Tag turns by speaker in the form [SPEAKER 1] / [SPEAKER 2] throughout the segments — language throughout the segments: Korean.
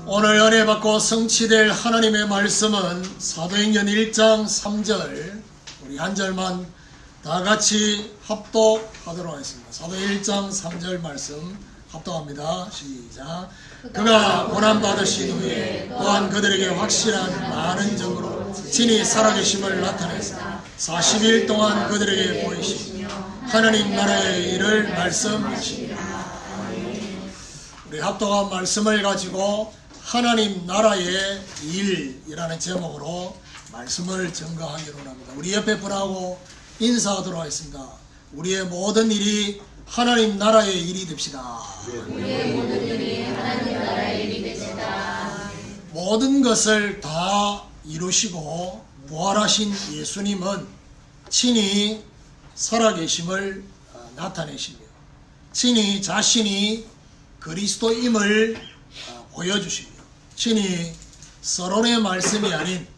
[SPEAKER 1] 오늘 은혜 받고 성취될 하나님의 말씀은 사도행전 1장 3절, 우리 한 절만 다 같이 합독하도록 하겠습니다. 사도 1장 3절 말씀 합독합니다. 시작. 그가 고난받으신 후에 또한 그들에게 확실한 많은 증거로 친히 살아계심을 나타내서 40일 동안 그들에게 보이시며 하나님 나라의 일을 말씀하시니라. 우리 합독한 말씀을 가지고 하나님 나라의 일이라는 제목으로 말씀을 증거하기로 합니다. 우리 옆에 분하고 인사하도록 하겠습니다. 우리의 모든 일이 하나님 나라의 일이 됩시다.
[SPEAKER 2] 우리의 모든 일이 하나님 나라의 일이 됩시다.
[SPEAKER 1] 모든 것을 다 이루시고 부활하신 예수님은 친히 살아계심을 나타내시며 친히 자신이 그리스도임을 보여주시며 친히 서론의 말씀이 아닌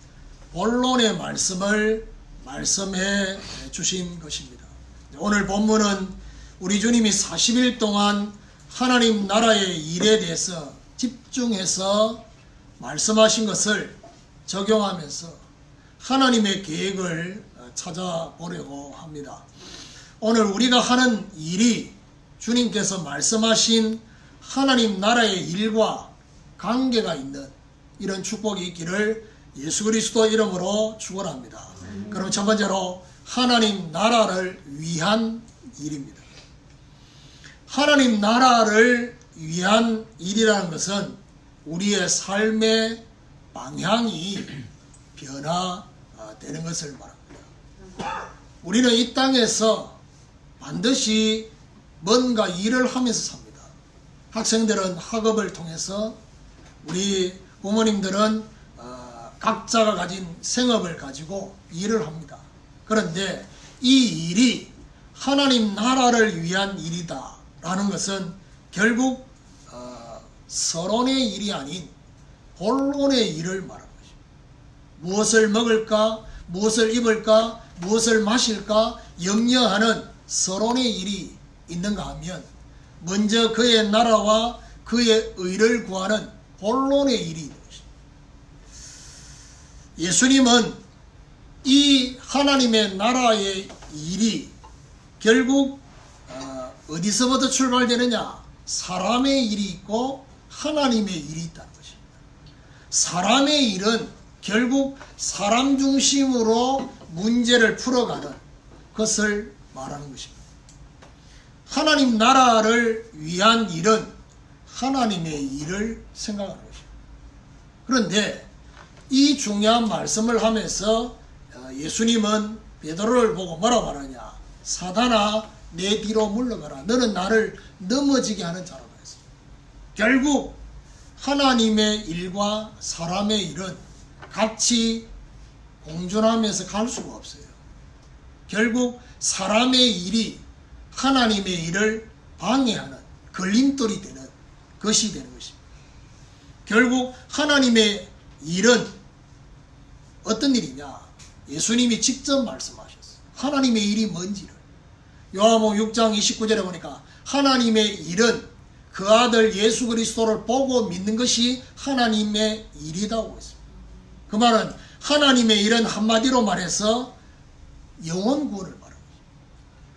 [SPEAKER 1] 본론의 말씀을 말씀해 주신 것입니다. 오늘 본문은 우리 주님이 40일 동안 하나님 나라의 일에 대해서 집중해서 말씀하신 것을 적용하면서 하나님의 계획을 찾아보려고 합니다. 오늘 우리가 하는 일이 주님께서 말씀하신 하나님 나라의 일과 관계가 있는 이런 축복이 있기를 예수 그리스도 이름으로 축원합니다. 그럼 첫 번째로 하나님 나라를 위한 일입니다. 하나님 나라를 위한 일이라는 것은 우리의 삶의 방향이 변화되는 것을 말합니다. 우리는 이 땅에서 반드시 뭔가 일을 하면서 삽니다. 학생들은 학업을 통해서, 우리 부모님들은 각자가 가진 생업을 가지고 일을 합니다. 그런데 이 일이 하나님 나라를 위한 일이다 라는 것은 결국 서론의 일이 아닌 본론의 일을 말하는 것입니다. 무엇을 먹을까, 무엇을 입을까, 무엇을 마실까 염려하는 서론의 일이 있는가 하면 먼저 그의 나라와 그의 의를 구하는 본론의 일이 있는 것입니다. 예수님은 이 하나님의 나라의 일이 결국 어디서부터 출발되느냐? 사람의 일이 있고 하나님의 일이 있다는 것입니다. 사람의 일은 결국 사람 중심으로 문제를 풀어가는 것을 말하는 것입니다. 하나님 나라를 위한 일은 하나님의 일을 생각하는 것입니다. 그런데 이 중요한 말씀을 하면서 예수님은 베드로를 보고 뭐라 말하냐? 사단아 내 뒤로 물러가라. 너는 나를 넘어지게 하는 자라고 했습니다. 결국 하나님의 일과 사람의 일은 같이 공존하면서 갈 수가 없어요. 결국 사람의 일이 하나님의 일을 방해하는 걸림돌이 되는 것이 되는 것입니다. 결국 하나님의 일은 어떤 일이냐? 예수님이 직접 말씀하셨어요. 하나님의 일이 뭔지를. 요한복음 6장 29절에 보니까 하나님의 일은 그 아들 예수 그리스도를 보고 믿는 것이 하나님의 일이라고 했습니다. 그 말은 하나님의 일은 한마디로 말해서 영혼 구원을 말합니다.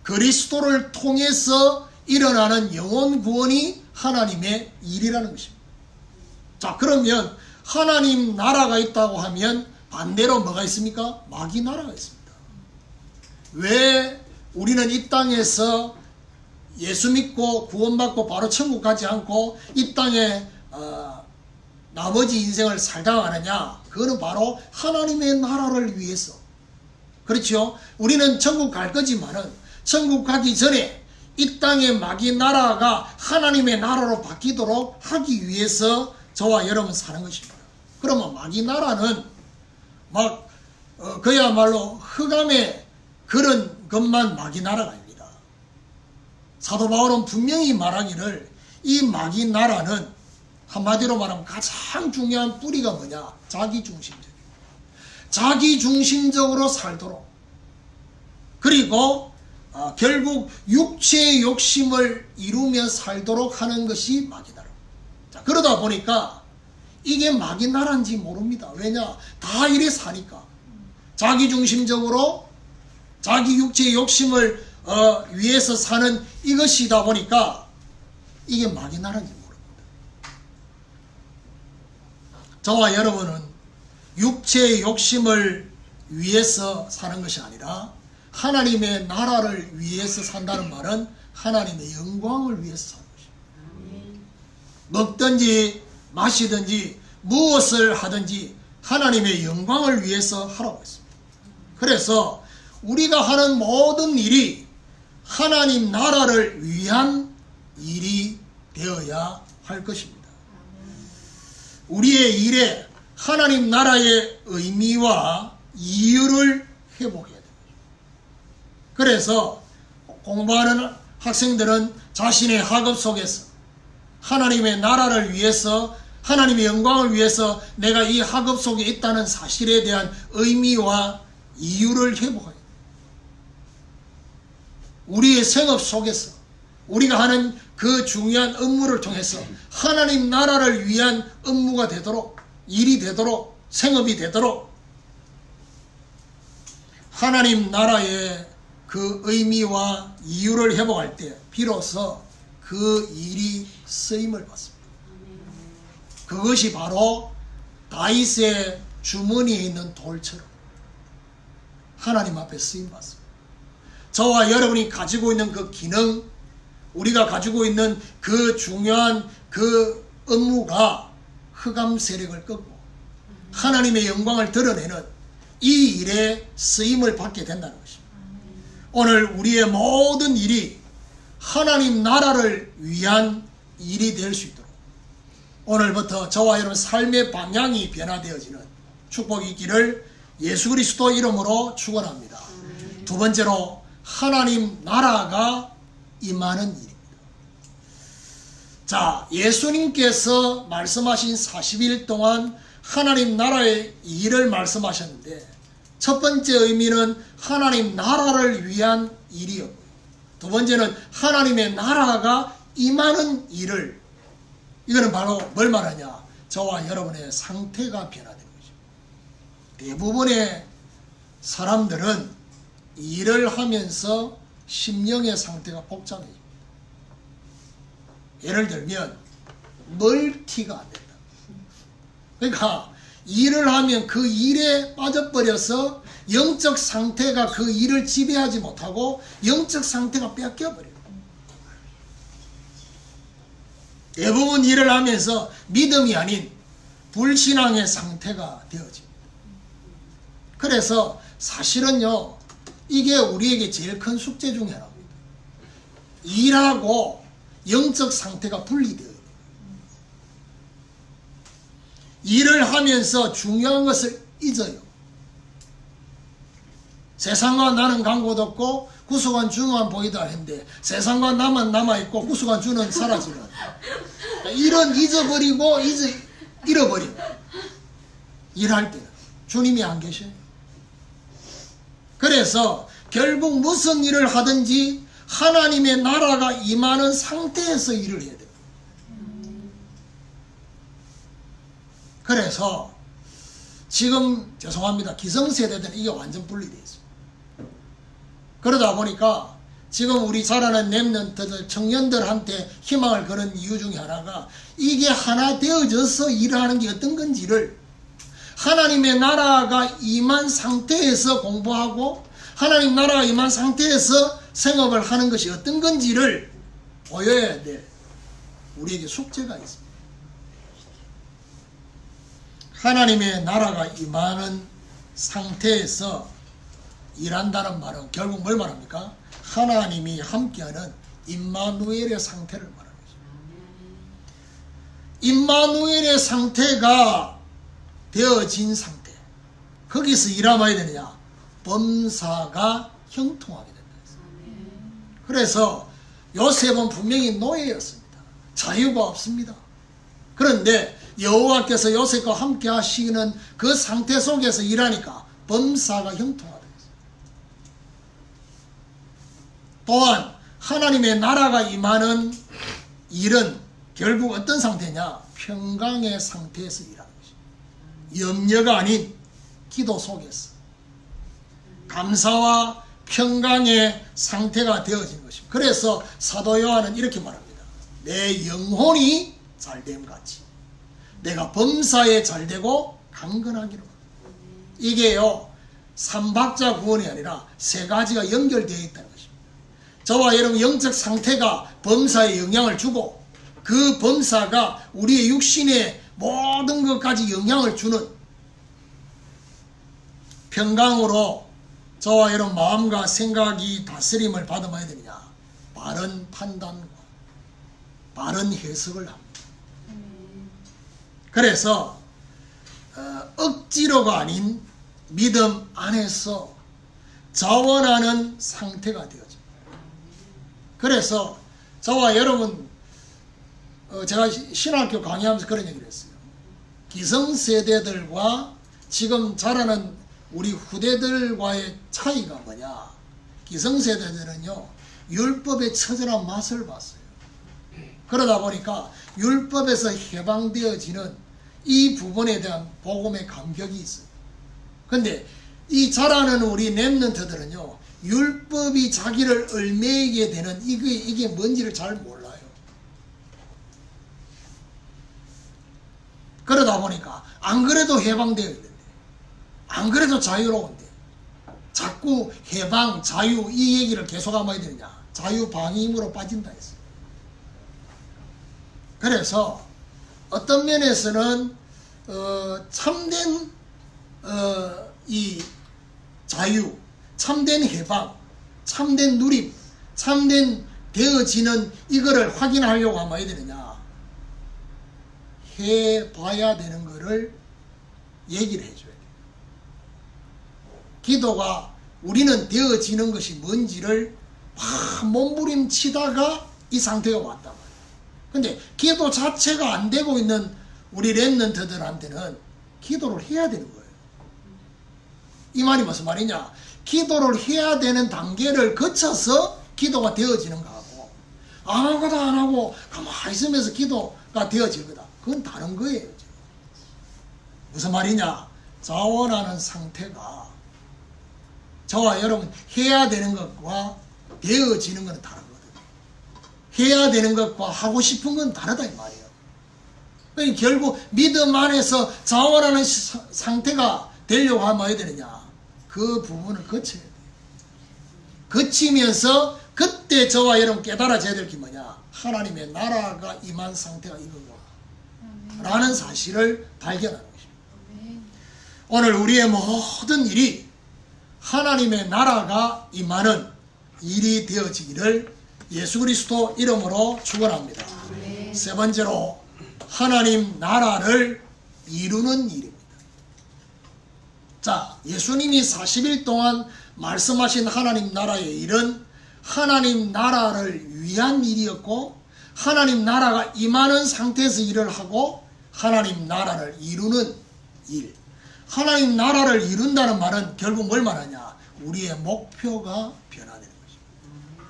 [SPEAKER 1] 그리스도를 통해서 일어나는 영혼 구원이 하나님의 일이라는 것입니다. 자, 그러면 하나님 나라가 있다고 하면 반대로 뭐가 있습니까? 마귀 나라가 있습니다. 왜 우리는 이 땅에서 예수 믿고 구원받고 바로 천국 가지 않고 이 땅에 나머지 인생을 살다 가느냐? 그거는 바로 하나님의 나라를 위해서. 그렇죠? 우리는 천국 갈 거지만은 천국 가기 전에 이 땅의 마귀 나라가 하나님의 나라로 바뀌도록 하기 위해서 저와 여러분 사는 것입니다. 그러면 마귀 나라는 막 그야말로 흑암의 그런 것만 마귀 나라가 아닙니다. 사도 바울은 분명히 말하기를 이 마귀 나라는 한마디로 말하면 가장 중요한 뿌리가 뭐냐? 자기중심적입니다. 자기중심적으로 살도록, 그리고 결국 육체의 욕심을 이루며 살도록 하는 것이 마귀 나라. 자, 그러다 보니까 이게 마귀 나라인지 모릅니다. 왜냐? 다 이래 사니까. 자기중심적으로 자기 육체의 욕심을 위해서 사는 이것이다 보니까 이게 마귀 나라인지 모릅니다. 저와 여러분은 육체의 욕심을 위해서 사는 것이 아니라 하나님의 나라를 위해서 산다는 말은 하나님의 영광을 위해서 사는 것입니다. 먹든지 마시든지 무엇을 하든지 하나님의 영광을 위해서 하라고 했습니다. 그래서 우리가 하는 모든 일이 하나님 나라를 위한 일이 되어야 할 것입니다. 우리의 일에 하나님 나라의 의미와 이유를 회복해야 됩니다. 그래서 공부하는 학생들은 자신의 학업 속에서 하나님의 나라를 위해서 하나님의 영광을 위해서 내가 이 학업 속에 있다는 사실에 대한 의미와 이유를 회복해야 됩니다. 우리의 생업 속에서 우리가 하는 그 중요한 업무를 통해서 하나님 나라를 위한 업무가 되도록, 일이 되도록, 생업이 되도록 하나님 나라의 그 의미와 이유를 회복할 때 비로소 그 일이 쓰임을 받습니다. 그것이 바로 다윗의 주머니에 있는 돌처럼 하나님 앞에 쓰임 받습니다. 저와 여러분이 가지고 있는 그 기능, 우리가 가지고 있는 그 중요한 그 업무가 흑암 세력을 꺾고 하나님의 영광을 드러내는 이 일에 쓰임을 받게 된다는 것입니다. 오늘 우리의 모든 일이 하나님 나라를 위한 일이 될 수 있도록 오늘부터 저와 여러분 삶의 방향이 변화되어지는 축복이 있기를 예수 그리스도 이름으로 축원합니다. 두 번째로 하나님 나라가 임하는 일입니다. 자, 예수님께서 말씀하신 40일 동안 하나님 나라의 일을 말씀하셨는데 첫 번째 의미는 하나님 나라를 위한 일이었고요. 두 번째는 하나님의 나라가 임하는 일을, 이거는 바로 뭘 말하냐? 저와 여러분의 상태가 변화되는 거죠. 대부분의 사람들은 일을 하면서 심령의 상태가 복잡해집니다. 예를 들면 멀티가 안 된다. 그러니까 일을 하면 그 일에 빠져버려서 영적 상태가 그 일을 지배하지 못하고 영적 상태가 뺏겨버려요. 대부분 일을 하면서 믿음이 아닌 불신앙의 상태가 되어집니다. 그래서 사실은요, 이게 우리에게 제일 큰 숙제 중에 하나입니다. 일하고 영적 상태가 분리되어요. 일을 하면서 중요한 것을 잊어요. 세상과 나는 광고도 없고 구속한 주만 보이다 했는데 세상과 나만 남아있고 구속한 주는 사라지는 일은 잊어버리고 잃어버리고 일할 때는 주님이 안 계셔요. 그래서 결국 무슨 일을 하든지 하나님의 나라가 임하는 상태에서 일을 해야 돼요. 그래서 지금 죄송합니다. 기성세대들은 이게 완전 분리되어 있습니다. 그러다 보니까 지금 우리 자라는 랩런트들, 청년들한테 희망을 거는 이유 중에 하나가 이게 하나 되어져서 일을 하는 게 어떤 건지를 하나님의 나라가 임한 상태에서 공부하고 하나님 나라가 임한 상태에서 생업을 하는 것이 어떤 건지를 보여야 될 우리에게 숙제가 있습니다. 하나님의 나라가 임하는 상태에서 일한다는 말은 결국 뭘 말합니까? 하나님이 함께하는 임마누엘의 상태를 말하는 것입니다. 임마누엘의 상태가 되어진 상태, 거기서 일하면 되느냐? 범사가 형통하게 된다. 그래서 요셉은 분명히 노예였습니다. 자유가 없습니다. 그런데 여호와께서 요셉과 함께 하시는 그 상태 속에서 일하니까 범사가 형통하다. 또한 하나님의 나라가 임하는 일은 결국 어떤 상태냐? 평강의 상태에서 일하는 것입니다. 염려가 아닌 기도 속에서 감사와 평강의 상태가 되어진 것입니다. 그래서 사도 요한은 이렇게 말합니다. 내 영혼이 잘됨 같이 내가 범사에 잘되고 강건하기로. 이게요, 삼박자 구원이 아니라 세 가지가 연결되어 있다는 것입니다. 저와 여러분 영적 상태가 범사에 영향을 주고 그 범사가 우리의 육신의 모든 것까지 영향을 주는 평강으로 저와 여러분 마음과 생각이 다스림을 받아야 되느냐? 바른 판단과 바른 해석을 합니다. 그래서 억지로가 아닌 믿음 안에서 자원하는 상태가 되어집니다. 그래서 저와 여러분 제가 신학교 강의하면서 그런 얘기를 했어요. 기성세대들과 지금 자라는 우리 후대들과의 차이가 뭐냐? 기성세대들은요 율법의 처절한 맛을 봤어요. 그러다 보니까 율법에서 해방되어지는 이 부분에 대한 복음의 감격이 있어요. 근데 이 자라는 우리 렘넌트들은요 율법이 자기를 얽매이게 되는 이게 뭔지를 잘 몰라요. 그러다 보니까 안 그래도 해방되어 있는데 안 그래도 자유로운데 자꾸 해방, 자유 이 얘기를 계속하면 해야 되느냐? 자유방임으로 빠진다 했어요. 그래서 어떤 면에서는 참된 이 자유, 참된 해방, 참된 누림, 참된 되어지는 이거를 확인하려고 하면 해야 되느냐? 해봐야 되는 거를 얘기를 해줘야 돼요. 기도가 우리는 되어지는 것이 뭔지를 막 몸부림치다가 이 상태가 왔단 말이에요. 근데 기도 자체가 안 되고 있는 우리 렘넌트들한테는 기도를 해야 되는 거예요. 이 말이 무슨 말이냐? 기도를 해야 되는 단계를 거쳐서 기도가 되어지는 거하고 아무것도 안 하고 가만히 있으면서 기도가 되어질 거다. 그건 다른 거예요. 무슨 말이냐? 자원하는 상태가 저와 여러분 해야 되는 것과 되어지는 것은 다른 거거든요. 해야 되는 것과 하고 싶은 건 다르다 이 말이에요. 그러니까 결국 믿음 안에서 자원하는 상태가 되려고 하면 어떻게 되느냐? 그 부분을 거쳐야 돼요. 거치면서 그때 저와 여러분 깨달아져야 될 게 뭐냐? 하나님의 나라가 임한 상태가 이거고 라는 사실을 발견하는 것입니다. 오늘 우리의 모든 일이 하나님의 나라가 임하는 일이 되어지기를 예수 그리스도 이름으로 축원합니다. 세 번째로 하나님 나라를 이루는 일입니다. 자, 예수님이 40일 동안 말씀하신 하나님 나라의 일은 하나님 나라를 위한 일이었고 하나님 나라가 임하는 상태에서 일을 하고 하나님 나라를 이루는 일. 하나님 나라를 이룬다는 말은 결국 뭘 말하냐? 우리의 목표가 변화되는 것입니다.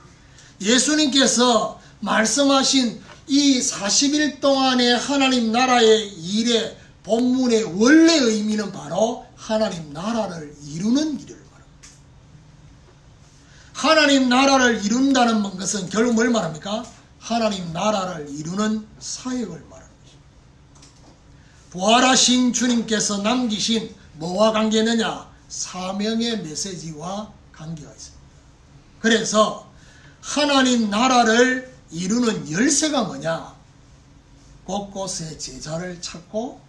[SPEAKER 1] 예수님께서 말씀하신 이 40일 동안의 하나님 나라의 일의 본문의 원래 의미는 바로 하나님 나라를 이루는 일을 말합니다. 하나님 나라를 이룬다는 것은 결국 뭘 말합니까? 하나님 나라를 이루는 사역을 말합니다. 부활하신 주님께서 남기신 뭐와 관계느냐? 사명의 메시지와 관계가 있습니다. 그래서 하나님 나라를 이루는 열쇠가 뭐냐? 곳곳에 제자를 찾고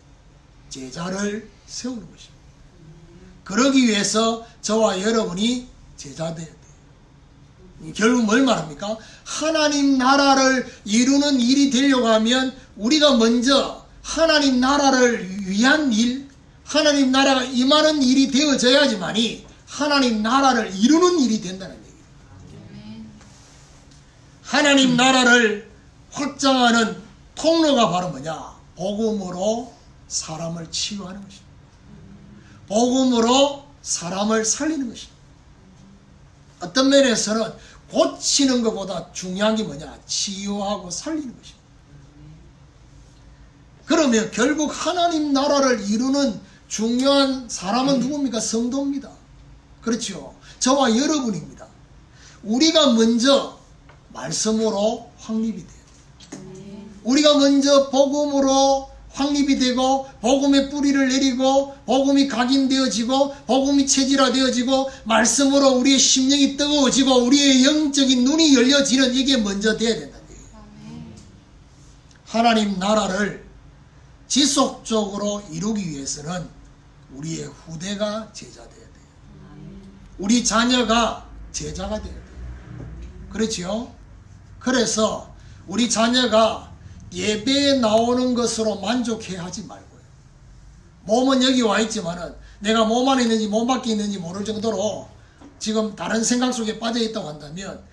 [SPEAKER 1] 제자를 세우는 것입니다. 그러기 위해서 저와 여러분이 제자 되어야 돼요. 결국 뭘 말합니까? 하나님 나라를 이루는 일이 되려고 하면 우리가 먼저 하나님 나라를 위한 일, 하나님 나라가 임하는 일이 되어져야지만이 하나님 나라를 이루는 일이 된다는 얘기예요. 하나님 나라를 확장하는 통로가 바로 뭐냐? 복음으로 사람을 치유하는 것입니다. 복음으로 사람을 살리는 것입니다. 어떤 면에서는 고치는 것보다 중요한 게 뭐냐? 치유하고 살리는 것입니다. 그러면 결국 하나님 나라를 이루는 중요한 사람은 누굽니까? 성도입니다. 그렇죠. 저와 여러분입니다. 우리가 먼저 말씀으로 확립이 돼요. 우리가 먼저 복음으로 확립이 되고 복음의 뿌리를 내리고 복음이 각인되어지고 복음이 체질화되어지고 말씀으로 우리의 심령이 뜨거워지고 우리의 영적인 눈이 열려지는 이게 먼저 돼야 된다는 얘기예요. 하나님 나라를 지속적으로 이루기 위해서는 우리의 후대가 제자 돼야 돼요. 우리 자녀가 제자가 돼야 돼요. 그렇죠? 그래서 우리 자녀가 예배에 나오는 것으로 만족해야 하지 말고요. 몸은 여기 와 있지만은 내가 몸 안에 있는지 몸 밖에 있는지 모를 정도로 지금 다른 생각 속에 빠져 있다고 한다면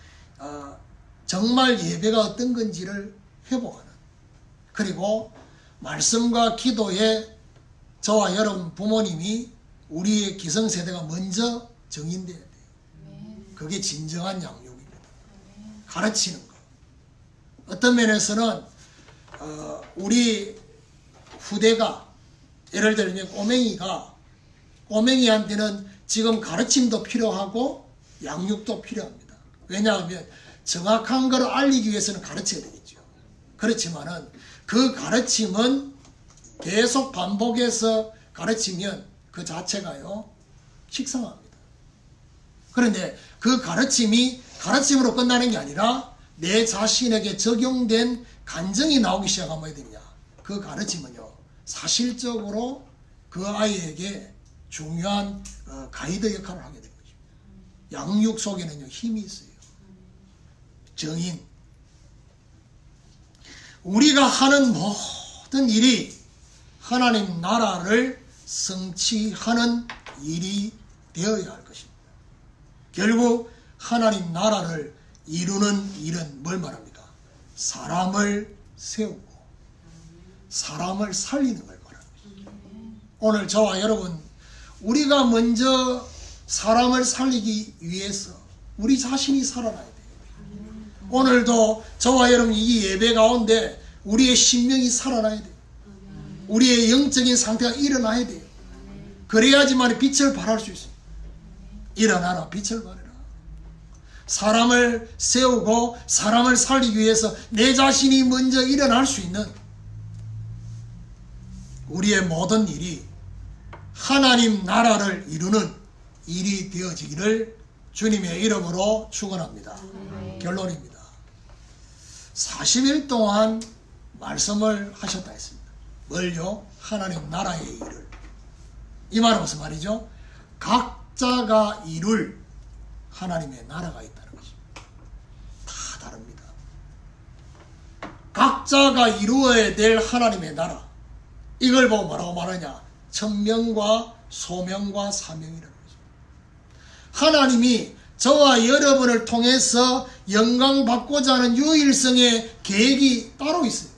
[SPEAKER 1] 정말 예배가 어떤 건지를 회복하는, 그리고 말씀과 기도에 저와 여러분 부모님이 우리의 기성세대가 먼저 정인돼야 돼요. 그게 진정한 양육입니다. 가르치는 거. 어떤 면에서는 우리 후대가, 예를 들면 꼬맹이한테는 지금 가르침도 필요하고 양육도 필요합니다. 왜냐하면 정확한 걸 알리기 위해서는 가르쳐야 되겠죠. 그렇지만은 그 가르침은 계속 반복해서 가르치면 그 자체가요 식상합니다. 그런데 그 가르침이 가르침으로 끝나는 게 아니라 내 자신에게 적용된 간증이 나오기 시작하면 어떻게 되느냐, 그 가르침은요 사실적으로 그 아이에게 중요한 가이드 역할을 하게 되는 거죠. 양육 속에는요 힘이 있어요. 정인. 우리가 하는 모든 일이 하나님 나라를 성취하는 일이 되어야 할 것입니다. 결국 하나님 나라를 이루는 일은 뭘 말합니까? 사람을 세우고 사람을 살리는 걸 말합니다. 오늘 저와 여러분, 우리가 먼저 사람을 살리기 위해서 우리 자신이 살아나야 돼요. 오늘도 저와 여러분 이 예배 가운데 우리의 심령이 살아나야 돼요. 우리의 영적인 상태가 일어나야 돼요. 그래야지만 빛을 발할 수 있어요. 일어나라, 빛을 발해라. 사람을 세우고 사람을 살리기 위해서 내 자신이 먼저 일어날 수 있는 우리의 모든 일이 하나님 나라를 이루는 일이 되어지기를 주님의 이름으로 축원합니다. 결론입니다. 40일 동안 말씀을 하셨다 했습니다. 뭘요? 하나님 나라의 일을. 이 말은 무슨 말이죠? 각자가 이룰 하나님의 나라가 있다는 것입니다. 다 다릅니다. 각자가 이루어야 될 하나님의 나라, 이걸 보고 뭐라고 말하냐? 천명과 소명과 사명이라는 거죠. 하나님이 저와 여러분을 통해서 영광받고자 하는 유일성의 계획이 따로 있어요.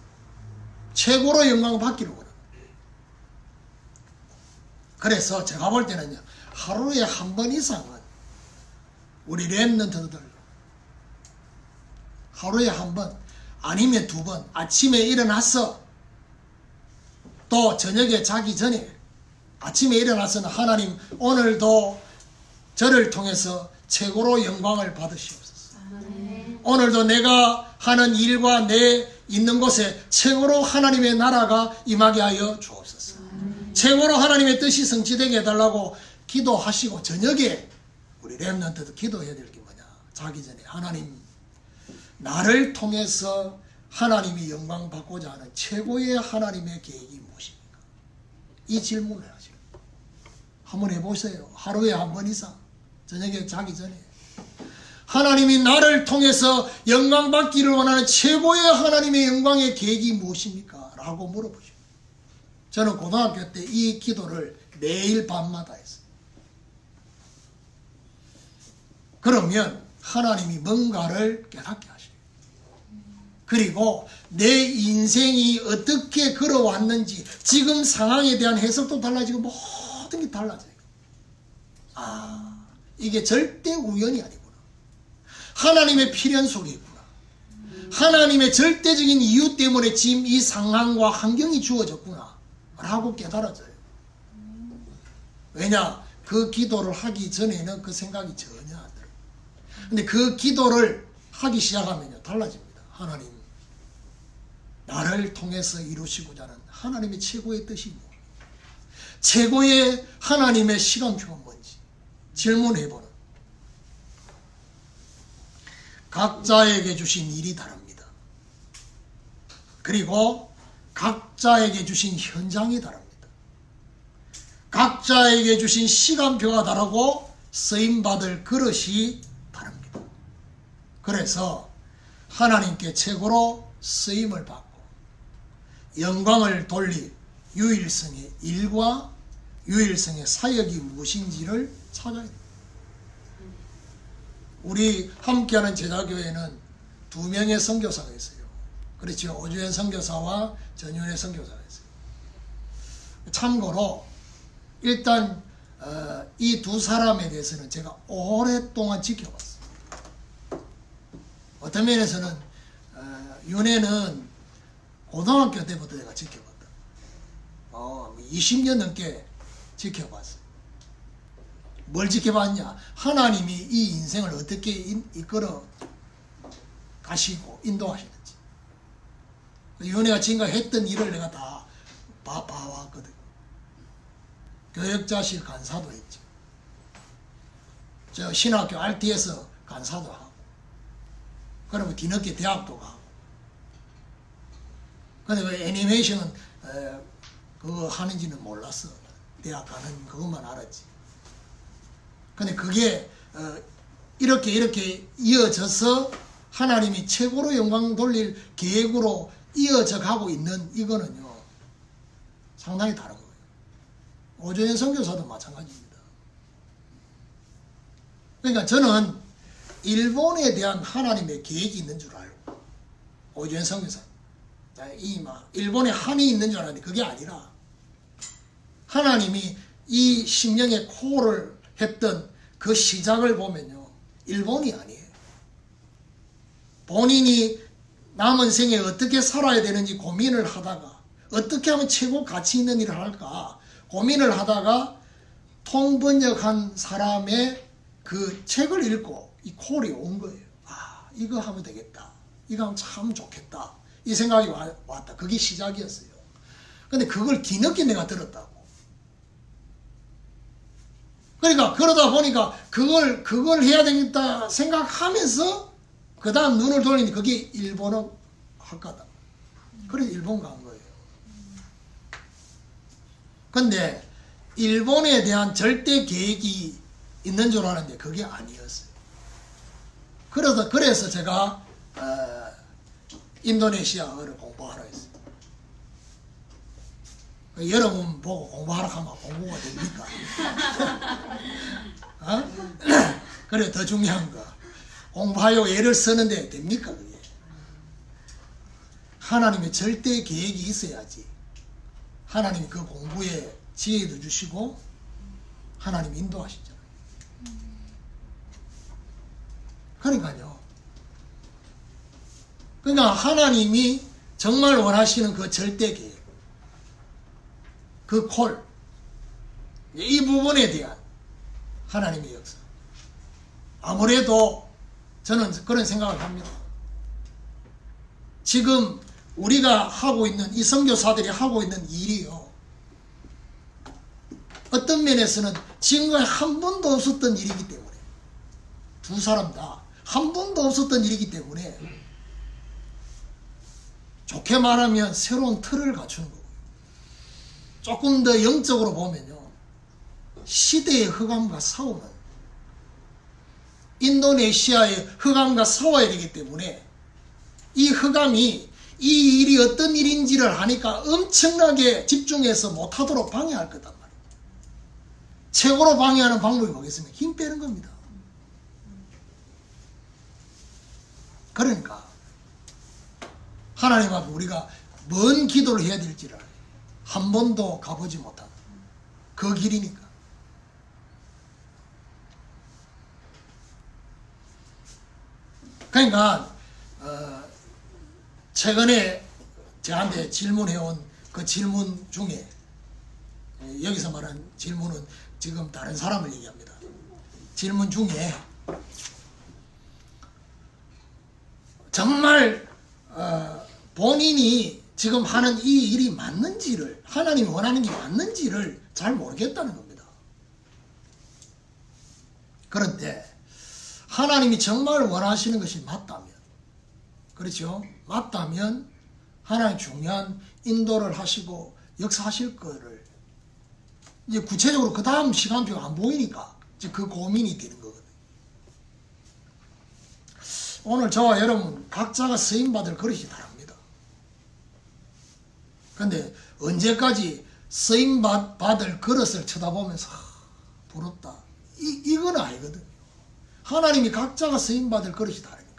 [SPEAKER 1] 최고로 영광받기를 원합니다. 그래서 제가 볼 때는요, 하루에 한 번 이상은 우리 렘넌트들 하루에 한 번 아니면 두 번, 아침에 일어나서 또 저녁에 자기 전에 아침에 일어나서는 하나님 오늘도 저를 통해서 최고로 영광을 받으시옵소서. 오늘도 내가 하는 일과 내 있는 곳에 최고로 하나님의 나라가 임하게 하여 주옵소서. 최고로 하나님의 뜻이 성취되게 해달라고 기도하시고, 저녁에 우리 렘넌트도 기도해야 될 게 뭐냐? 자기 전에 하나님, 나를 통해서 하나님이 영광 받고자 하는 최고의 하나님의 계획이 무엇입니까? 이 질문을 하시고 한번 해보세요. 하루에 한 번 이상, 저녁에 자기 전에 하나님이 나를 통해서 영광 받기를 원하는 최고의 하나님의 영광의 계획이 무엇입니까? 라고 물어보시고, 저는 고등학교 때 이 기도를 매일 밤마다 했어요. 그러면 하나님이 뭔가를 깨닫게 하셔요. 그리고 내 인생이 어떻게 걸어왔는지, 지금 상황에 대한 해석도 달라지고 모든 게 달라져요. 이게 절대 우연이 아니구나. 하나님의 필연 속에 있구나. 하나님의 절대적인 이유 때문에 지금 이 상황과 환경이 주어졌구나 라고 깨달아져요. 왜냐? 그 기도를 하기 전에는 그 생각이 전혀 안 들어요. 근데 그 기도를 하기 시작하면요 달라집니다. 하나님, 나를 통해서 이루시고자 하는 하나님의 최고의 뜻이 뭐? 최고의 하나님의 시간표가 뭔지 질문해보는, 각자에게 주신 일이 다릅니다. 그리고 각자에게 주신 현장이 다릅니다. 각자에게 주신 시간표가 다르고 쓰임받을 그릇이 다릅니다. 그래서 하나님께 최고로 쓰임을 받고 영광을 돌릴 유일성의 일과 유일성의 사역이 무엇인지를 찾아야 됩니다. 우리 함께하는 제자교회는 2명의 선교사가 있어요. 그렇죠. 오주현 선교사와 전윤혜 선교사가 있어요. 참고로 일단 이 두 사람에 대해서는 제가 오랫동안 지켜봤어요. 어떤 면에서는 윤혜는 고등학교 때부터 내가 지켜봤다. 20년 넘게 지켜봤어요. 뭘 지켜봤냐? 하나님이 이 인생을 어떻게 이끌어 가시고 인도하시는지. 윤혜가 지금까지 했던 일을 내가 다 봐왔거든. 교역자실 간사도 했죠. 저 신학교 RT에서 간사도 하고, 그러면 뒤늦게 대학도 가고. 근데 왜 애니메이션은 그거 하는지는 몰랐어. 대학 가는 그것만 알았지. 근데 그게 이렇게 이어져서 하나님이 최고로 영광 돌릴 계획으로 이어져 가고 있는 이거는요 상당히 다른 거예요. 오주현 선교사도 마찬가지입니다. 그러니까 저는 일본에 대한 하나님의 계획이 있는 줄 알고, 오주현 선교사 일본에 한이 있는 줄 알았는데 그게 아니라 하나님이 이 심령의 코를 했던 그 시작을 보면요 일본이 아니에요. 본인이 남은 생에 어떻게 살아야 되는지 고민을 하다가 어떻게 하면 최고 가치 있는 일을 할까 고민을 하다가 통번역한 사람의 그 책을 읽고 이 콜이 온 거예요. 아, 이거 하면 되겠다. 이거 하면 참 좋겠다. 이 생각이 왔다. 그게 시작이었어요. 근데 그걸 뒤늦게 내가 들었다고. 그러니까 그러다 보니까 그걸 해야 되겠다 생각하면서 그 다음 눈을 돌리니 그게 일본어 학과다. 그래서 일본 간 거예요. 근데 일본에 대한 절대 계획이 있는 줄 알았는데 그게 아니었어요. 그래서 제가 인도네시아어를 공부하라 했어요. 여러분 보고 공부하라 하면 공부가 됩니까? 그래, 더 중요한 거 공부하려고 애를 쓰는데 됩니까? 그게 하나님의 절대 계획이 있어야지 하나님이 그 공부에 지혜도 주시고 하나님이 인도하시잖아요. 그러니까요. 그러니까 하나님이 정말 원하시는 그 절대 계획, 그 콜, 이 부분에 대한 하나님의 역사. 아무래도 저는 그런 생각을 합니다. 지금 우리가 하고 있는 이 선교사들이 하고 있는 일이요. 어떤 면에서는 지금까지 한 번도 없었던 일이기 때문에 두 사람 다 한 번도 없었던 일이기 때문에 좋게 말하면 새로운 틀을 갖추는 거고요. 조금 더 영적으로 보면요. 시대의 흑암과 싸우는 인도네시아의 흑암과 싸워야 되기 때문에 이 흑암이 이 일이 어떤 일인지를 하니까 엄청나게 집중해서 못하도록 방해할 거단 말이에요. 최고로 방해하는 방법이 뭐겠습니까? 힘 빼는 겁니다. 그러니까 하나님 앞에 우리가 뭔 기도를 해야 될지를 한 번도 가보지 못한 그 길이니까. 그러니까 최근에 저한테 질문해온 그 질문 중에, 여기서 말한 질문은 지금 다른 사람을 얘기합니다. 질문 중에 정말 본인이 지금 하는 이 일이 맞는지를, 하나님이 원하는 게 맞는지를 잘 모르겠다는 겁니다. 그런데 하나님이 정말 원하시는 것이 맞다면, 그렇죠? 맞다면 하나님 중요한 인도를 하시고 역사하실 거를, 이제 구체적으로 그 다음 시간표가 안 보이니까 이제 그 고민이 되는 거거든요. 오늘 저와 여러분 각자가 쓰임받을 그릇이 다릅니다. 근데 언제까지 쓰임받을 그릇을 쳐다보면서 부럽다, 이건 아니거든요. 하나님이 각자가 쓰임받을 그릇이 다르니까.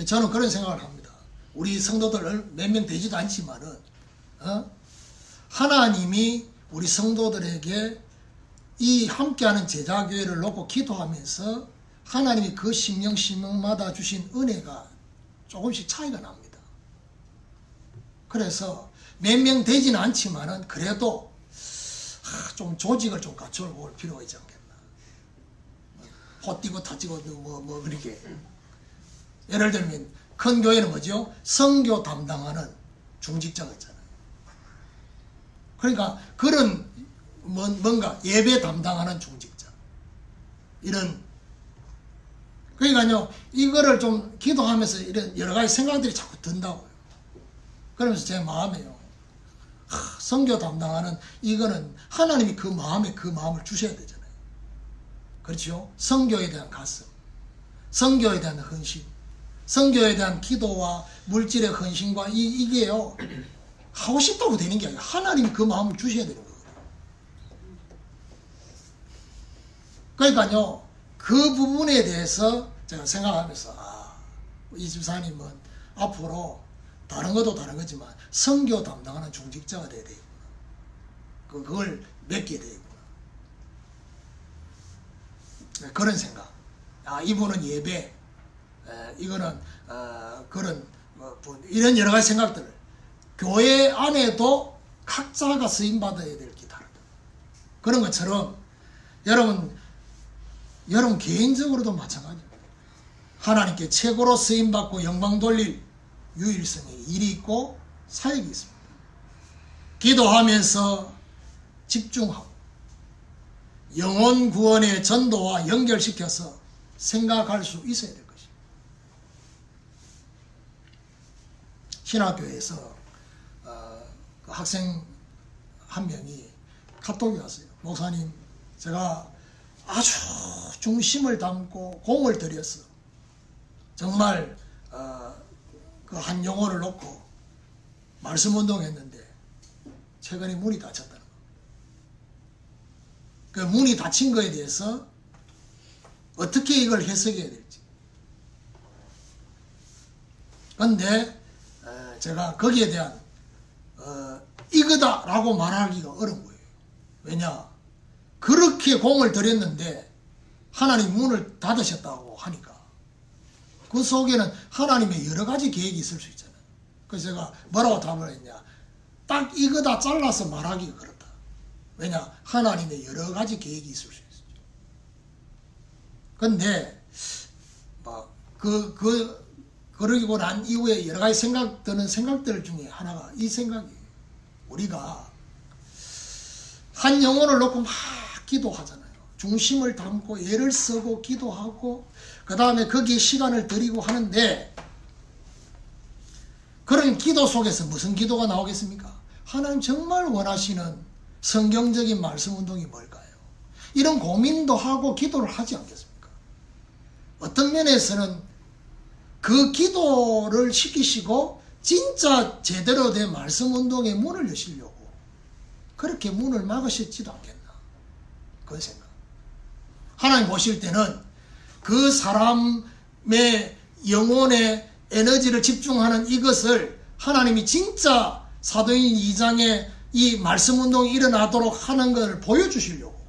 [SPEAKER 1] 저는 그런 생각을 합니다. 우리 성도들 몇 명 되지도 않지만은 하나님이 우리 성도들에게 이 함께하는 제자교회를 놓고 기도하면서 하나님이 그 심령마다 주신 은혜가 조금씩 차이가 납니다. 그래서 몇 명 되지는 않지만은 그래도 좀 조직을 좀 갖춰 볼 필요가 있지 않겠나. 헛뛰고 타뛰고 뭐 그렇게. 예를 들면 큰 교회는 뭐죠? 선교 담당하는 중직자가 있잖아요. 그러니까 그런 뭔가 예배 담당하는 중직자, 이런. 그러니까요, 이거를 좀 기도하면서 이런 여러 가지 생각들이 자꾸 든다고요. 그러면서 제 마음에요, 선교 담당하는 이거는 하나님이 그 마음을 주셔야 되잖아요. 그렇죠? 선교에 대한 가슴, 선교에 대한 헌신, 선교에 대한 기도와 물질의 헌신과 이게요, 하고 싶다고 되는 게 아니라 하나님이 그 마음을 주셔야 되는 거거든요. 그러니까요, 그 부분에 대해서 제가 생각하면서 이 집사님은 앞으로 다른 것도 다른 거지만 선교 담당하는 중직자가 돼야 되겠구나. 그걸 맺게 되겠구나. 그런 생각. 이분은 예배, 이거는 그런 이런 여러 가지 생각들을 교회 안에도 각자가 쓰임받아야 될 게 다르다. 그런 것처럼 여러분 개인적으로도 마찬가지입니다. 하나님께 최고로 쓰임받고 영광 돌릴 유일성의 일이 있고 사역이 있습니다. 기도하면서 집중하고 영혼 구원의 전도와 연결시켜서 생각할 수 있어야 될 것입니다. 신학교에서 그 학생 한 명이 카톡이 왔어요. 목사님, 제가 아주 중심을 담고 공을 들였어. 정말 그 한 영혼을 놓고 말씀 운동했는데 최근에 문이 닫혔다는 거. 그 문이 닫힌 거에 대해서 어떻게 이걸 해석해야 될지. 그런데 제가 거기에 대한 이거다라고 말하기가 어려운 거예요. 왜냐? 그렇게 공을 들였는데 하나님 문을 닫으셨다고 하니까 그 속에는 하나님의 여러 가지 계획이 있을 수 있잖아요. 그래서 제가 뭐라고 답을 했냐? 딱 이거다 잘라서 말하기가 그렇다. 왜냐? 하나님의 여러 가지 계획이 있을 수 있죠. 근데 그러고 난 이후에 여러 가지 드는 생각들 중에 하나가 이 생각이에요. 우리가 한 영혼을 놓고 막 기도하잖아요. 중심을 담고 애를 쓰고 기도하고 그 다음에 거기에 시간을 들이고 하는데, 그런 기도 속에서 무슨 기도가 나오겠습니까? 하나님 정말 원하시는 성경적인 말씀 운동이 뭘까요? 이런 고민도 하고 기도를 하지 않겠습니까? 어떤 면에서는 그 기도를 시키시고 진짜 제대로 된 말씀 운동의 문을 여시려고 그렇게 문을 막으셨지도 않겠나, 그 생각. 하나님 보실 때는 그 사람의 영혼의 에너지를 집중하는 이것을 하나님이 진짜 사도행전 2장에 이 말씀 운동이 일어나도록 하는 것을 보여주시려고.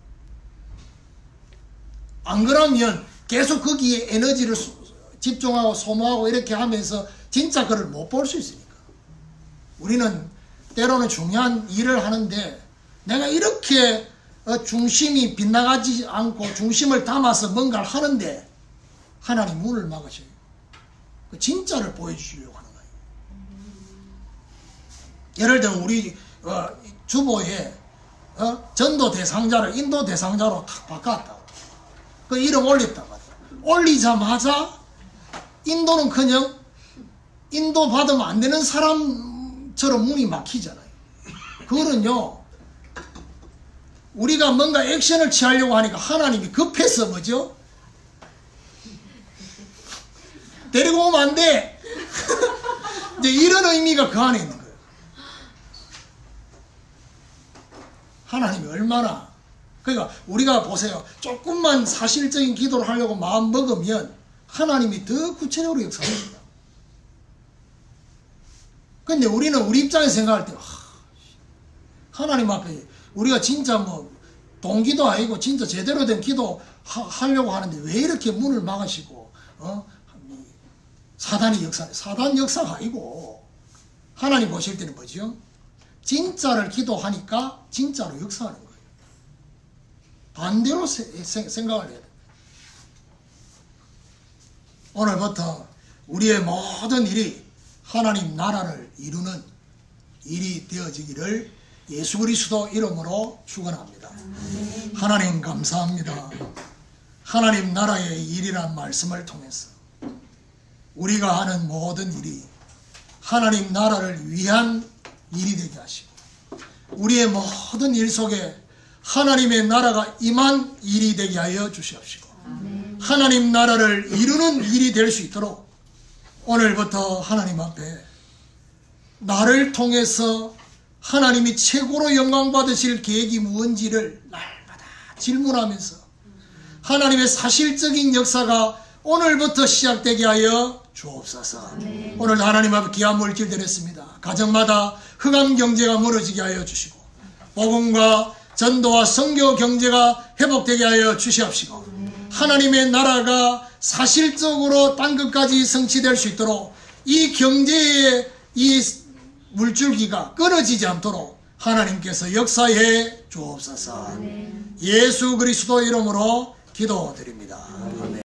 [SPEAKER 1] 안 그러면 계속 거기에 에너지를 집중하고 소모하고 이렇게 하면서 진짜 그를 못 볼 수 있으니까. 우리는 때로는 중요한 일을 하는데 내가 이렇게 중심이 빗나가지 않고 중심을 담아서 뭔가를 하는데 하나님 문을 막으셔요. 그 진짜를 보여주시려고 하는 거예요. 예를 들어 우리 주보에 전도 대상자를 인도 대상자로 탁 바꿨다. 그 이름 올렸다. 올리자마자 인도는커녕 인도 받으면 안 되는 사람처럼 문이 막히잖아요. 그거는요, 우리가 뭔가 액션을 취하려고 하니까 하나님이 급해서 뭐죠? 데리고 오면 안 돼. 이제 이런 의미가 그 안에 있는 거예요. 하나님이 얼마나, 그러니까 우리가 보세요. 조금만 사실적인 기도를 하려고 마음 먹으면 하나님이 더 구체적으로 역사합니다. 근데 우리는 우리 입장에서 생각할 때 하나님 앞에 우리가 진짜 뭐 동기도 아니고 진짜 제대로 된 기도 하려고 하는데 왜 이렇게 문을 막으시고 사단이 사단 역사가 아니고 하나님 보실 때는 뭐죠? 진짜를 기도하니까 진짜로 역사하는 거예요. 반대로 생각을 해야 돼요. 오늘부터 우리의 모든 일이 하나님 나라를 이루는 일이 되어지기를 예수 그리스도 이름으로 축원합니다. 하나님 감사합니다. 하나님 나라의 일이란 말씀을 통해서 우리가 하는 모든 일이 하나님 나라를 위한 일이 되게 하시고 우리의 모든 일 속에 하나님의 나라가 임한 일이 되게 하여 주시옵시고 하나님 나라를 이루는 일이 될 수 있도록 오늘부터 하나님 앞에 나를 통해서 하나님이 최고로 영광 받으실 계획이 무엇인지를 날마다 질문하면서 하나님의 사실적인 역사가 오늘부터 시작되게 하여 주옵소서. 오늘 하나님 앞에 귀한 물질 드렸습니다. 가정마다 흑암 경제가 무너지게 하여 주시고 복음과 전도와 선교 경제가 회복되게 하여 주시옵시고 하나님의 나라가 사실적으로 땅 끝까지 성취될 수 있도록 이 경제의 이 물줄기가 끊어지지 않도록 하나님께서 역사해 주옵소서. 예수 그리스도 이름으로 기도드립니다.